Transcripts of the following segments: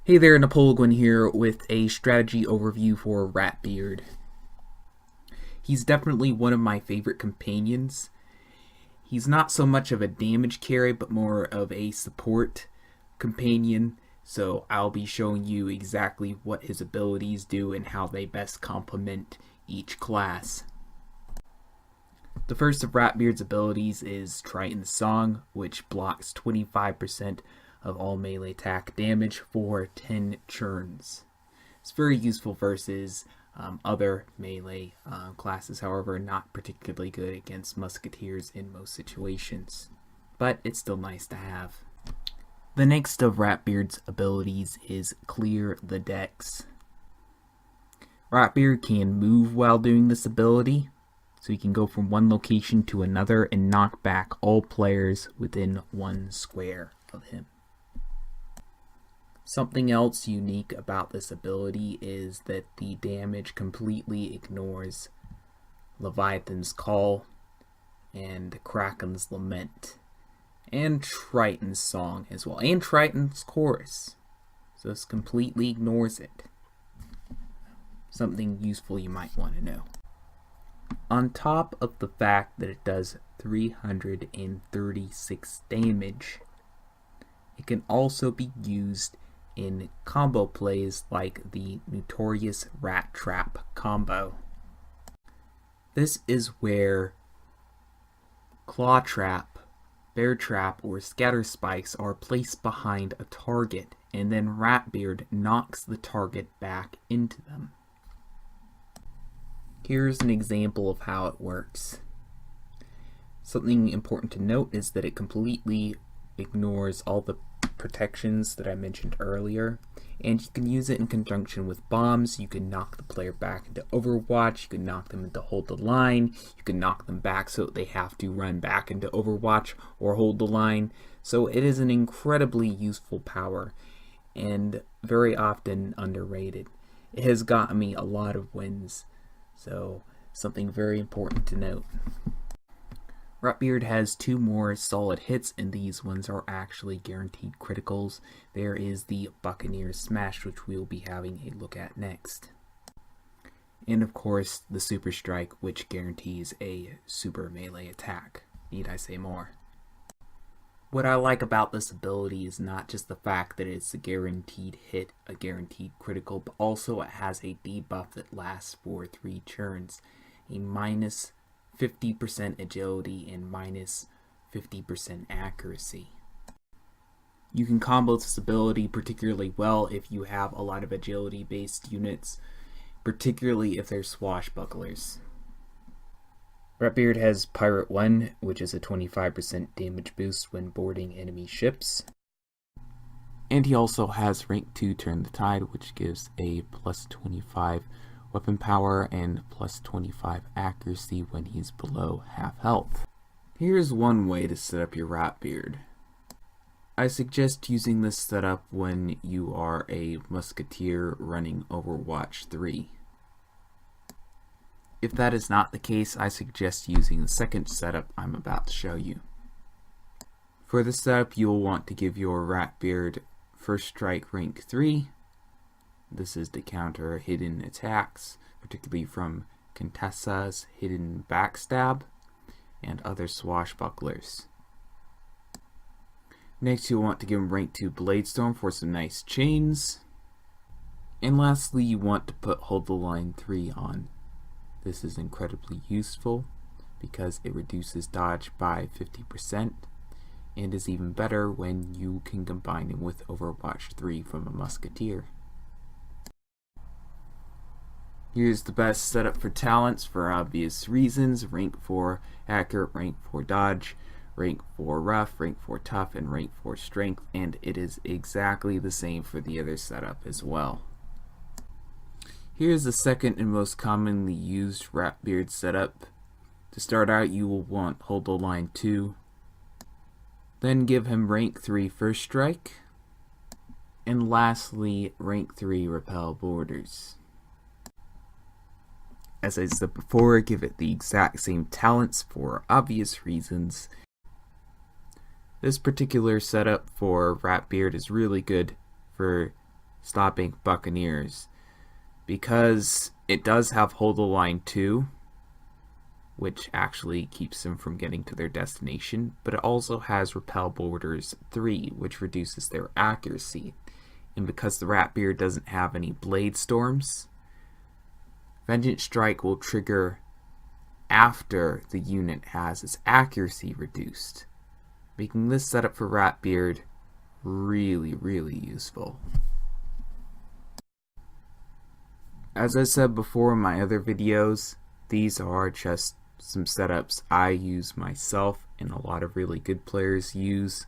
Hey there, Napoleguin here with a strategy overview for Ratbeard. He's definitely one of my favorite companions. He's not so much of a damage carry, but more of a support companion, so I'll be showing you exactly what his abilities do and how they best complement each class. The first of Ratbeard's abilities is Triton Song, which blocks 25% of all melee attack damage for 10 turns. It's very useful versus other melee classes, however not particularly good against Musketeers in most situations, but it's still nice to have. The next of Ratbeard's abilities is Clear the Decks. Ratbeard can move while doing this ability, so he can go from one location to another and knock back all players within 1 square of him. Something else unique about this ability is that the damage completely ignores Leviathan's Call and Kraken's Lament and Triton's Song as well, and Triton's Chorus. So this completely ignores it. Something useful you might want to know. On top of the fact that it does 336 damage, it can also be used in combo plays like the notorious Rat Trap combo. This is where Claw Trap, Bear Trap, or Scatter Spikes are placed behind a target, and then Ratbeard knocks the target back into them. Here's an example of how it works. Something important to note is that it completely ignores all the protections that I mentioned earlier, and you can use it in conjunction with bombs. You can knock the player back into Overwatch, you can knock them into Hold the Line, you can knock them back so they have to run back into Overwatch or Hold the Line. So it is an incredibly useful power and very often underrated. It has gotten me a lot of wins, so something very important to note. Ratbeard has 2 more solid hits, and these ones are actually guaranteed criticals. There is the Buccaneer Smash, which we will be having a look at next. And of course, the Super Strike, which guarantees a super melee attack. Need I say more? What I like about this ability is not just the fact that it's a guaranteed hit, a guaranteed critical, but also it has a debuff that lasts for 3 turns. A minus 50% agility and minus 50% accuracy. You can combo this ability particularly well if you have a lot of agility based units, particularly if they're swashbucklers. Ratbeard has Pirate1, which is a 25% damage boost when boarding enemy ships. And he also has rank 2 Turn the Tide, which gives a plus 25 weapon power and plus 25 accuracy when he's below half health. Here's one way to set up your Ratbeard. I suggest using this setup when you are a Musketeer running Overwatch 3. If that is not the case, I suggest using the second setup I'm about to show you. For this setup, you will want to give your Ratbeard First Strike rank 3. This is to counter hidden attacks, particularly from Contessa's hidden backstab and other swashbucklers. Next, you'll want to give him rank 2 Bladestorm for some nice chains. And lastly, you want to put Hold the Line 3 on. This is incredibly useful because it reduces dodge by 50% and is even better when you can combine him with Overwatch 3 from a Musketeer. Here's the best setup for talents for obvious reasons: rank 4 accurate, rank 4 dodge, rank 4 rough, rank 4 tough, and rank 4 strength, and it is exactly the same for the other setup as well. Here's the second and most commonly used Ratbeard setup. To start out, you will want Hold the Line 2, then give him rank 3 First Strike, and lastly rank 3 Repel Borders. As I said before, give it the exact same talents for obvious reasons. This particular setup for Ratbeard is really good for stopping Buccaneers, because it does have Hold the Line 2, which actually keeps them from getting to their destination, but it also has Repel Borders 3, which reduces their accuracy. And because the Ratbeard doesn't have any Blade Storms, Vengeance Strike will trigger after the unit has its accuracy reduced, making this setup for Ratbeard really, really useful. As I said before in my other videos, these are just some setups I use myself and a lot of really good players use.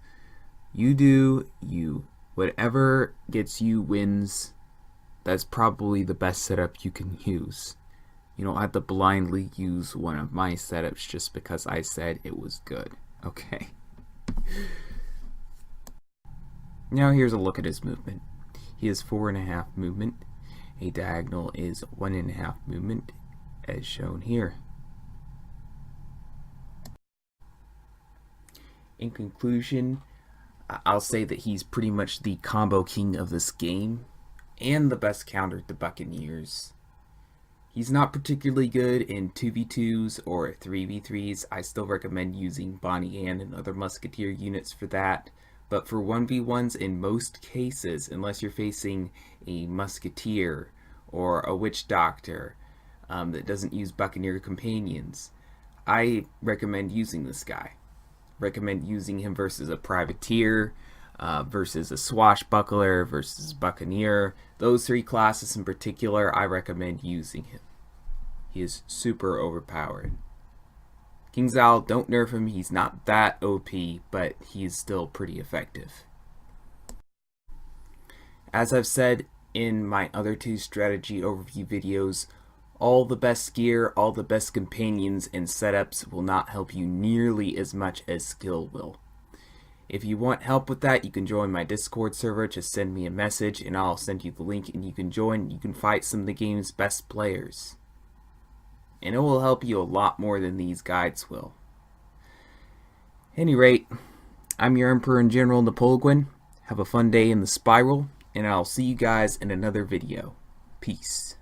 You do you. Whatever gets you wins, that's probably the best setup you can use. You don't have to blindly use one of my setups just because I said it was good. Okay. Now here's a look at his movement. He has 4.5 movement. A diagonal is 1.5 movement, as shown here. In conclusion, I'll say that he's pretty much the combo king of this game and the best counter to Buccaneers. He's not particularly good in 2v2s or 3v3s. I still recommend using Bonnie Ann and other Musketeer units for that. But for 1v1s in most cases, unless you're facing a Musketeer or a Witch Doctor that doesn't use Buccaneer companions, I recommend using this guy. Recommend using him versus a Privateer, versus a Swashbuckler, versus Buccaneer. Those three classes in particular, I recommend using him. He is super overpowered. King Zal, don't nerf him, he's not that OP, but he is still pretty effective. As I've said in my other two strategy overview videos, all the best gear, all the best companions and setups will not help you nearly as much as skill will. If you want help with that, you can join my Discord server. Just send me a message and I'll send you the link and you can join. You can fight some of the game's best players. And it will help you a lot more than these guides will. At any rate, I'm your Emperor and General Napoleguin. Have a fun day in the spiral, and I'll see you guys in another video. Peace.